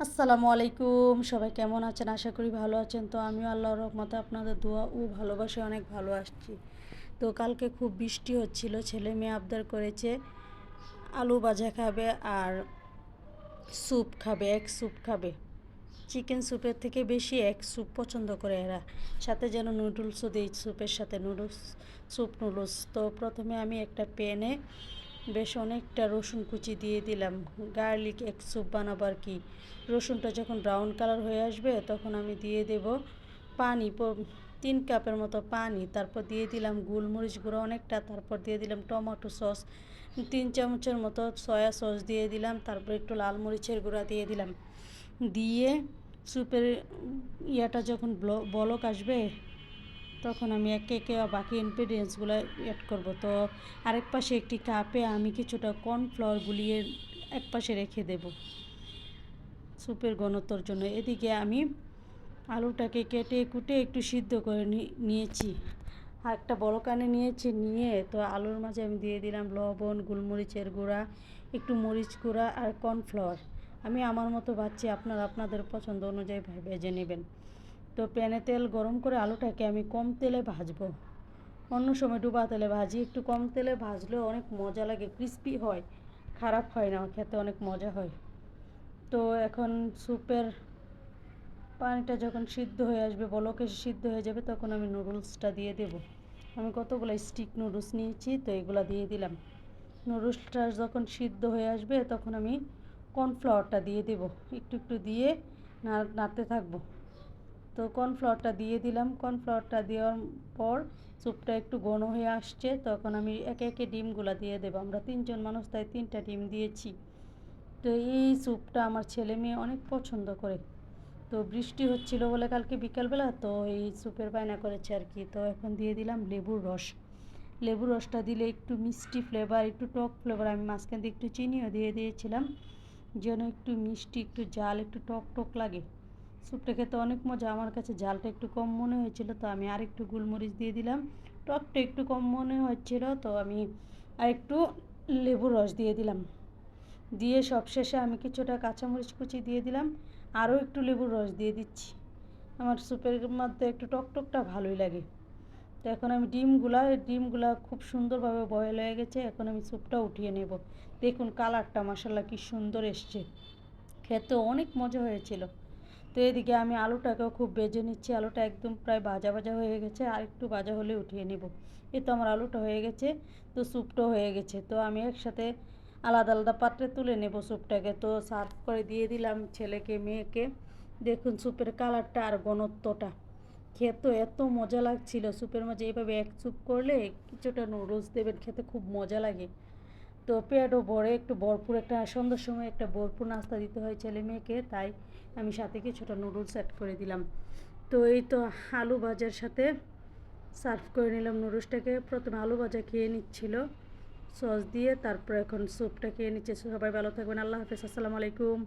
আসসালামু আলাইকুম, সবাই কেমন আছেন? আশা করি ভালো আছেন। তো আমিও আল্লাহর রহমতে আপনাদের দোয়া ও ভালোবাসায় অনেক ভালো আসছি। তো কালকে খুব বৃষ্টি হচ্ছিল, ছেলে মেয়ে আবদার করেছে আলু ভাজা খাবে আর স্যুপ খাবে, এক স্যুপ খাবে। চিকেন স্যুপের থেকে বেশি এক স্যুপ পছন্দ করে এরা। সাথে যেন নুডলসও দিই স্যুপের সাথে, নুডলস। তো প্রথমে আমি একটা প্যানে বেশ অনেকটা রসুন কুচি দিয়ে দিলাম, গার্লিক এক স্যুপ বানাবো আর কি। রসুনটা যখন ব্রাউন কালার হয়ে আসবে তখন আমি দিয়ে দেব পানি, 3 কাপের মতো পানি। তারপর দিয়ে দিলাম গোলমরিচ গুঁড়ো অনেকটা, তারপর দিয়ে দিলাম টমেটো সস 3 চামচের মতো, সয়া সস দিয়ে দিলাম, তারপর একটু লাল মরিচের গুঁড়া দিয়ে দিলাম। দিয়ে স্যুপের ইয়াটা যখন বলক আসবে তখন আমি একে একে বাকি ইনগ্রিডিয়েন্টসগুলো অ্যাড করব। তো আরেক পাশে একটি কাপে আমি কিছুটা কর্নফ্লাওয়ার গুলিয়ে এক পাশে রেখে দেব স্যুপের ঘনত্বর জন্য। এদিকে আমি আলুটাকে কেটে কুটে একটু সিদ্ধ করে নিয়েছি, আর একটা বড় কানে নিয়েছি। নিয়ে তো আলুর মাঝে আমি দিয়ে দিলাম লবণ, গোলমরিচের গুঁড়া, একটু মরিচ গুঁড়া আর কর্নফ্লাওয়ার। আমি আমার মতো ভাজছি, আপনারা আপনাদের পছন্দ অনুযায়ী ভেজে নেবেন। তো প্যানে তেল গরম করে আলুটাকে আমি কম তেলে ভাজবো। অন্য সময় ডুবা তেলে ভাজি, একটু কম তেলে ভাজলেও অনেক মজা লাগে, ক্রিস্পি হয়, খারাপ হয় না, খেতে অনেক মজা হয়। তো এখন স্যুপের পানিটা যখন সিদ্ধ হয়ে আসবে, বলকে সিদ্ধ হয়ে যাবে, তখন আমি নুডলসটা দিয়ে দেব। আমি কতগুলো স্টিক নুডলস নিয়েছি, তো এগুলো দিয়ে দিলাম। নুডলসটা যখন সিদ্ধ হয়ে আসবে তখন আমি কর্নফ্লাওয়ারটা দিয়ে দেব, একটু একটু দিয়ে নাড়তে থাকবো। তো কর্নফ্লাওয়ারটা দিয়ে দিলাম। কর্নফ্লাওয়ারটা দেওয়ার পর স্যুপটা একটু ঘন হয়ে আসছে, তখন আমি একে একে ডিমগুলো দিয়ে দেবো। আমরা 3জন মানুষ, তাই 3টা ডিম দিয়েছি। তো এই স্যুপটা আমার ছেলে মেয়ে অনেক পছন্দ করে। তো বৃষ্টি হচ্ছিল বলে কালকে বিকালবেলা তো এই স্যুপের বায়না করেছে আর কি। তো এখন দিয়ে দিলাম লেবুর রস। লেবুর রসটা দিলে একটু মিষ্টি ফ্লেভার, একটু টক ফ্লেভার। আমি মাঝখান দিয়ে একটু চিনিও দিয়ে দিয়েছিলাম যেন একটু মিষ্টি, একটু ঝাল, একটু টক টক লাগে। স্যুপটা খেতে অনেক মজা। আমার কাছে ঝালটা একটু কম মনে হয়েছিল, তো আমি আরেকটু গোলমরিচ দিয়ে দিলাম। টকটা একটু কম মনে হচ্ছিল, তো আমি আরেকটু লেবুর রস দিয়ে দিলাম। দিয়ে সবশেষে আমি কিছুটা কাঁচামরিচ কুচি দিয়ে দিলাম, আরও একটু লেবুর রস দিয়ে দিচ্ছি। আমার স্যুপের মধ্যে একটু টকটকটা ভালোই লাগে। তো এখন আমি ডিমগুলা খুব সুন্দরভাবে বয়েল হয়ে গেছে। এখন আমি স্যুপটা উঠিয়ে নেব। দেখুন কালারটা মাশাআল্লাহ কি সুন্দর এসছে, খেতে অনেক মজা হয়েছিল। তো এদিকে আমি আলুটাকেও খুব ভেজে নিচ্ছি। আলুটা একদম প্রায় ভাজা ভাজা হয়ে গেছে, আর একটু ভাজা হলে উঠিয়ে নেব। এই তো আমার আলুটা হয়ে গেছে, তো স্যুপটাও হয়ে গেছে। তো আমি একসাথে আলাদা আলাদা পাত্রে তুলে নেব স্যুপটাকে। তো সার্ভ করে দিয়ে দিলাম ছেলেকে মেয়েকে। দেখুন স্যুপের কালারটা আর ঘনত্বটা, খেতে এত মজা লাগছিল। স্যুপের মাঝে এইভাবে এক স্যুপ করলে কিছুটা নুডলস দেবেন, খেতে খুব মজা লাগে। তো পেটও ভরে, একটু ভরপুর, একটা সন্ধ্যার সময় একটা ভরপুর নাস্তা দিতে হয় ছেলে মেয়েকে, তাই আমি সাথে কিছুটা নুডলস অ্যাড করে দিলাম। তো এই তো আলু ভাজার সাথে সার্ভ করে নিলাম নুডলসটাকে। প্রথমে আলু ভাজা খেয়ে নিচ্ছিল সস দিয়ে, তারপর এখন স্যুপটা খেয়ে নিচ্ছে। সবাই ভালো থাকবেন, আল্লাহ হাফেজ, আসসালামু আলাইকুম।